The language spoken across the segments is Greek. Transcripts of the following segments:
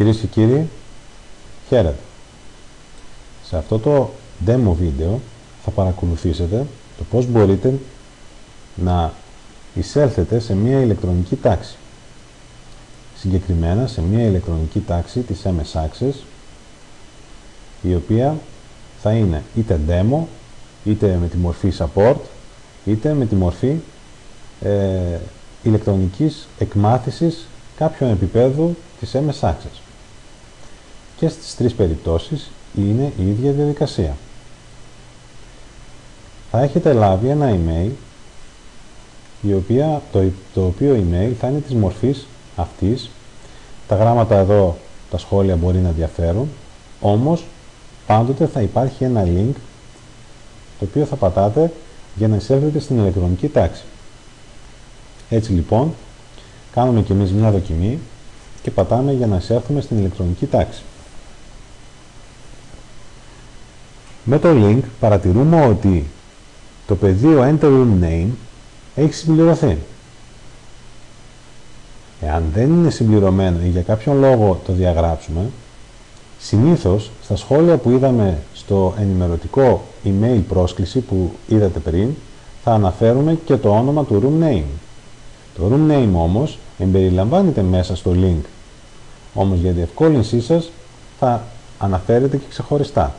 Κυρίες και κύριοι, χαίρετε. Σε αυτό το demo βίντεο θα παρακολουθήσετε το πώς μπορείτε να εισέλθετε σε μια ηλεκτρονική τάξη. Συγκεκριμένα σε μια ηλεκτρονική τάξη της MS Access, η οποία θα είναι είτε demo, είτε με τη μορφή support, είτε με τη μορφή ηλεκτρονικής εκμάθησης κάποιων επίπεδου της MS Access. Και στις τρεις περιπτώσεις είναι η ίδια διαδικασία. Θα έχετε λάβει ένα email, το οποίο email θα είναι της μορφής αυτής. Τα γράμματα εδώ, τα σχόλια μπορεί να διαφέρουν, όμως πάντοτε θα υπάρχει ένα link το οποίο θα πατάτε για να εισέλθετε στην ηλεκτρονική τάξη. Έτσι λοιπόν, κάνουμε και εμείς μια δοκιμή και πατάμε για να εισέλθουμε στην ηλεκτρονική τάξη. Με το link παρατηρούμε ότι το πεδίο Enter Room Name έχει συμπληρωθεί. Εάν δεν είναι συμπληρωμένο ή για κάποιον λόγο το διαγράψουμε, συνήθως στα σχόλια που είδαμε στο ενημερωτικό email πρόσκληση που είδατε πριν, θα αναφέρουμε και το όνομα του Room Name. Το Room Name όμως εμπεριλαμβάνεται μέσα στο link, όμως για διευκόλυνσή σας θα αναφέρετε και ξεχωριστά.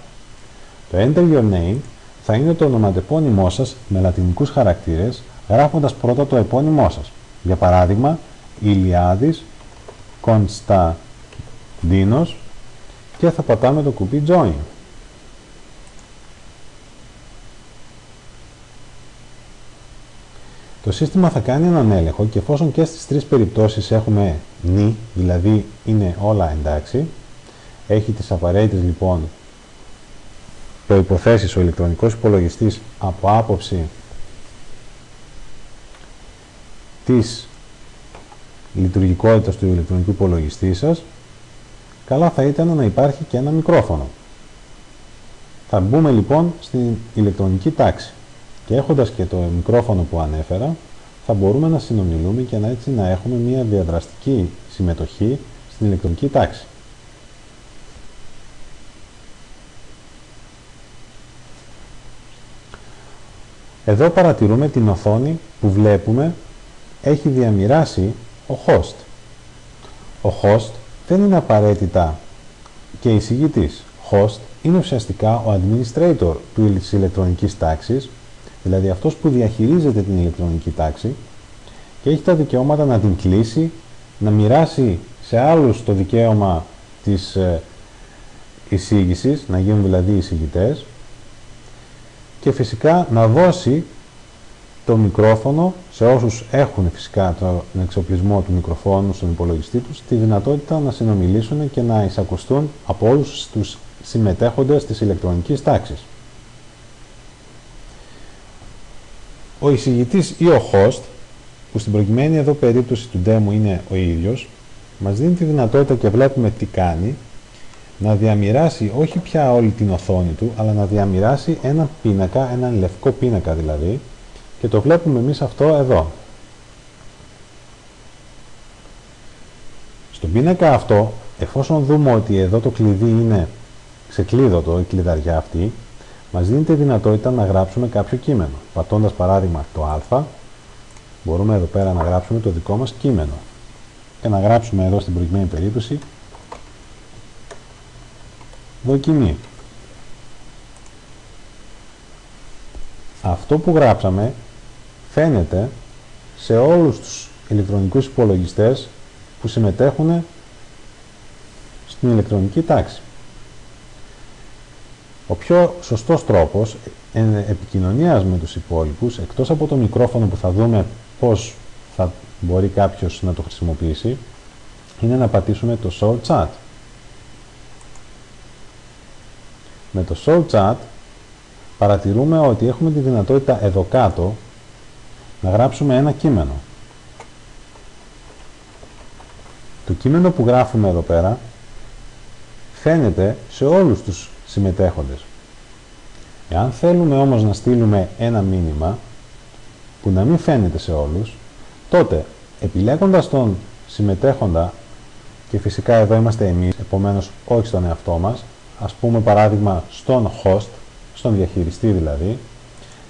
Το Enter Your Name θα είναι το ονοματεπώνυμό σας με λατινικούς χαρακτήρες, γράφοντας πρώτα το επώνυμό σας. Για παράδειγμα, Ηλιάδης Κωνσταντίνος, και θα πατάμε το κουμπί Join. Το σύστημα θα κάνει έναν έλεγχο και εφόσον και στις τρεις περιπτώσεις έχουμε νη, δηλαδή είναι όλα εντάξει, έχει τις απαραίτητες λοιπόν προϋποθέσεις ο ηλεκτρονικός υπολογιστής από άποψη της λειτουργικότητας του ηλεκτρονικού υπολογιστή σας, καλά θα ήταν να υπάρχει και ένα μικρόφωνο. Θα μπούμε λοιπόν στην ηλεκτρονική τάξη και έχοντας και το μικρόφωνο που ανέφερα, θα μπορούμε να συνομιλούμε και έτσι να έχουμε μια διαδραστική συμμετοχή στην ηλεκτρονική τάξη. Εδώ παρατηρούμε την οθόνη που βλέπουμε έχει διαμοιράσει ο host. Ο host δεν είναι απαραίτητα και εισηγητής. Host είναι ουσιαστικά ο administrator της ηλεκτρονικής τάξης, δηλαδή αυτός που διαχειρίζεται την ηλεκτρονική τάξη και έχει τα δικαιώματα να την κλείσει, να μοιράσει σε άλλους το δικαίωμα της εισήγησης, να γίνουν δηλαδή εισηγητές, και φυσικά να δώσει το μικρόφωνο σε όσους έχουν φυσικά τον εξοπλισμό του μικροφόνου στον υπολογιστή τους, τη δυνατότητα να συνομιλήσουν και να εισακουστούν από όλους τους συμμετέχοντες της ηλεκτρονικής τάξης. Ο εισηγητής ή ο host, που στην προκειμένη εδώ περίπτωση του demo είναι ο ίδιος, μας δίνει τη δυνατότητα και βλέπουμε τι κάνει, να διαμοιράσει όχι πια όλη την οθόνη του, αλλά να διαμοιράσει ένα πίνακα, έναν λευκό πίνακα δηλαδή, και το βλέπουμε εμείς αυτό εδώ. Στον πίνακα αυτό, εφόσον δούμε ότι εδώ το κλειδί είναι ξεκλείδωτο, η κλειδαριά αυτή, μας δίνει τη δυνατότητα να γράψουμε κάποιο κείμενο. Πατώντας παράδειγμα το α, μπορούμε εδώ πέρα να γράψουμε το δικό μας κείμενο. Και να γράψουμε εδώ στην προηγουμένη περίπτωση δοκιμή. Αυτό που γράψαμε φαίνεται σε όλους τους ηλεκτρονικούς υπολογιστές που συμμετέχουν στην ηλεκτρονική τάξη. Ο πιο σωστός τρόπος επικοινωνίας με τους υπόλοιπους, εκτός από το μικρόφωνο που θα δούμε πώς θα μπορεί κάποιος να το χρησιμοποιήσει, είναι να πατήσουμε το Show Chat. Με το Show Chat παρατηρούμε ότι έχουμε τη δυνατότητα εδώ κάτω να γράψουμε ένα κείμενο. Το κείμενο που γράφουμε εδώ πέρα φαίνεται σε όλους τους συμμετέχοντες. Εάν θέλουμε όμως να στείλουμε ένα μήνυμα που να μην φαίνεται σε όλους, τότε επιλέγοντας τον συμμετέχοντα και φυσικά εδώ είμαστε εμείς, επομένως όχι στον εαυτό μας. Ας πούμε παράδειγμα στον host, στον διαχειριστή δηλαδή,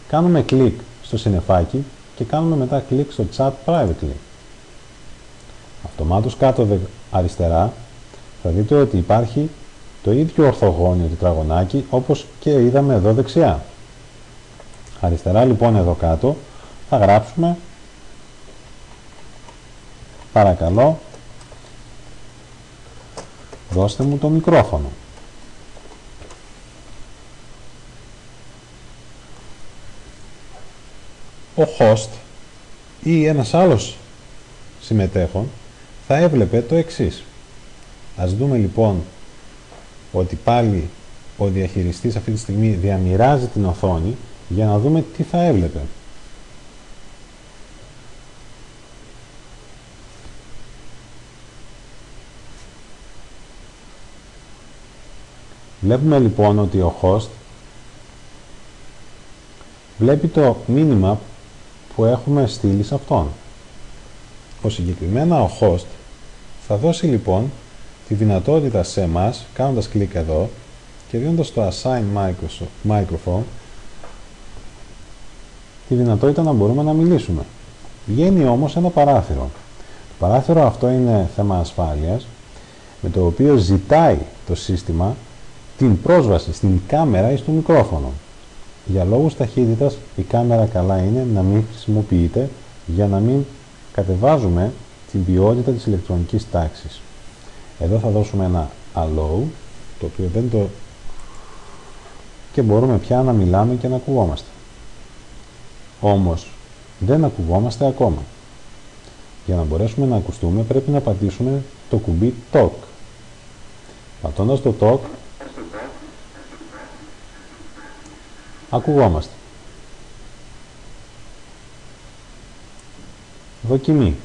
κάνουμε κλικ στο συννεφάκι και κάνουμε μετά κλικ στο chat privately. Αυτομάτως κάτω αριστερά θα δείτε ότι υπάρχει το ίδιο ορθογώνιο τετραγωνάκι όπως και είδαμε εδώ δεξιά. Αριστερά λοιπόν εδώ κάτω θα γράψουμε παρακαλώ δώστε μου το μικρόφωνο. Ο host ή ένας άλλος συμμετέχον θα έβλεπε το εξής. Ας δούμε λοιπόν ότι πάλι ο διαχειριστής αυτή τη στιγμή διαμοιράζει την οθόνη για να δούμε τι θα έβλεπε. Βλέπουμε λοιπόν ότι ο host βλέπει το μήνυμα που έχουμε στείλει σε αυτόν. Ο συγκεκριμένα ο host θα δώσει λοιπόν τη δυνατότητα σε εμάς, κάνοντας κλικ εδώ και δίνοντας το Assign Microphone, τη δυνατότητα να μπορούμε να μιλήσουμε. Βγαίνει όμως ένα παράθυρο. Το παράθυρο αυτό είναι θέμα ασφάλειας, με το οποίο ζητάει το σύστημα την πρόσβαση στην κάμερα ή στο μικρόφωνο. Για λόγους ταχύτητας η κάμερα καλά είναι να μην χρησιμοποιείται για να μην κατεβάζουμε την ποιότητα της ηλεκτρονικής τάξης. Εδώ θα δώσουμε ένα allow, το οποίο δεν το... και μπορούμε πια να μιλάμε και να ακουγόμαστε. Όμως δεν ακουγόμαστε ακόμα. Για να μπορέσουμε να ακουστούμε πρέπει να πατήσουμε το κουμπί Talk. Πατώντας το Talk ακουγόμαστε. Δοκιμή.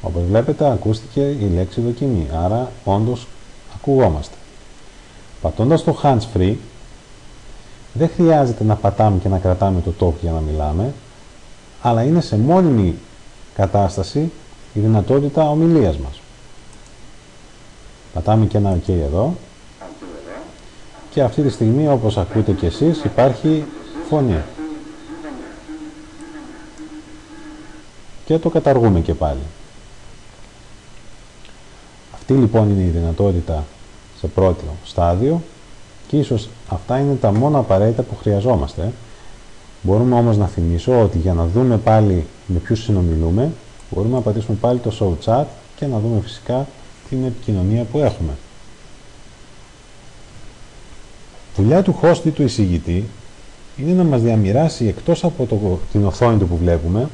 Όπως βλέπετε ακούστηκε η λέξη δοκιμή, άρα όντως ακουγόμαστε. Πατώντας το Hands Free δεν χρειάζεται να πατάμε και να κρατάμε το talk για να μιλάμε, αλλά είναι σε μόνιμη κατάσταση η δυνατότητα ομιλίας μας. Πατάμε και ένα OK εδώ και αυτή τη στιγμή, όπως ακούτε και εσείς, υπάρχει φωνή. Και το καταργούμε και πάλι. Αυτή λοιπόν είναι η δυνατότητα σε πρώτο στάδιο και ίσως αυτά είναι τα μόνα απαραίτητα που χρειαζόμαστε. Μπορούμε όμως να θυμίσω ότι για να δούμε πάλι με ποιους συνομιλούμε, μπορούμε να πατήσουμε πάλι το Show Chat και να δούμε φυσικά την επικοινωνία που έχουμε. Δουλειά του host ή του εισηγητή είναι να μας διαμοιράσει εκτός από την οθόνη του που βλέπουμε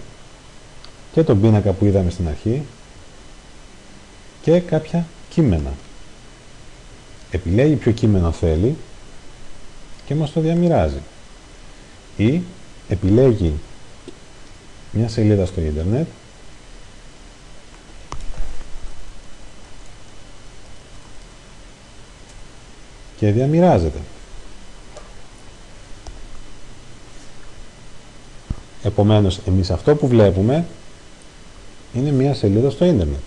και τον πίνακα που είδαμε στην αρχή και κάποια κείμενα. Επιλέγει ποιο κείμενο θέλει και μας το διαμοιράζει. Ή επιλέγει μια σελίδα στο ίντερνετ και διαμοιράζεται. Επομένως, εμείς αυτό που βλέπουμε είναι μια σελίδα στο ίντερνετ.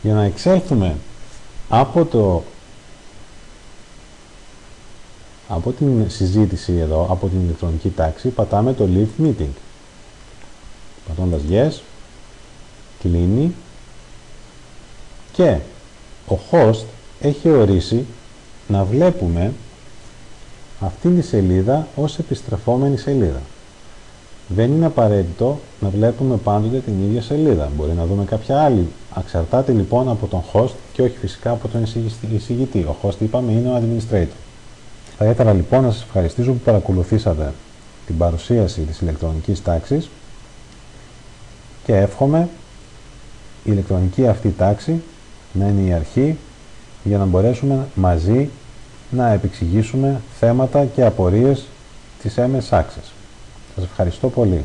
Για να εξέλθουμε από την συζήτηση εδώ, από την ηλεκτρονική τάξη, πατάμε το Leave Meeting. Πατώντας Yes, κλείνει και ο host έχει ορίσει να βλέπουμε αυτήν τη σελίδα ως επιστρεφόμενη σελίδα. Δεν είναι απαραίτητο να βλέπουμε πάντοτε την ίδια σελίδα. Μπορεί να δούμε κάποια άλλη. Εξαρτάται λοιπόν από τον host και όχι φυσικά από τον εισηγητή. Ο host, είπαμε, είναι ο administrator. Θα ήθελα λοιπόν να σας ευχαριστήσω που παρακολουθήσατε την παρουσίαση της ηλεκτρονικής τάξης και εύχομαι η ηλεκτρονική αυτή τάξη να είναι η αρχή για να μπορέσουμε μαζί να επεξηγήσουμε θέματα και απορίες της MS Access. Σας ευχαριστώ πολύ.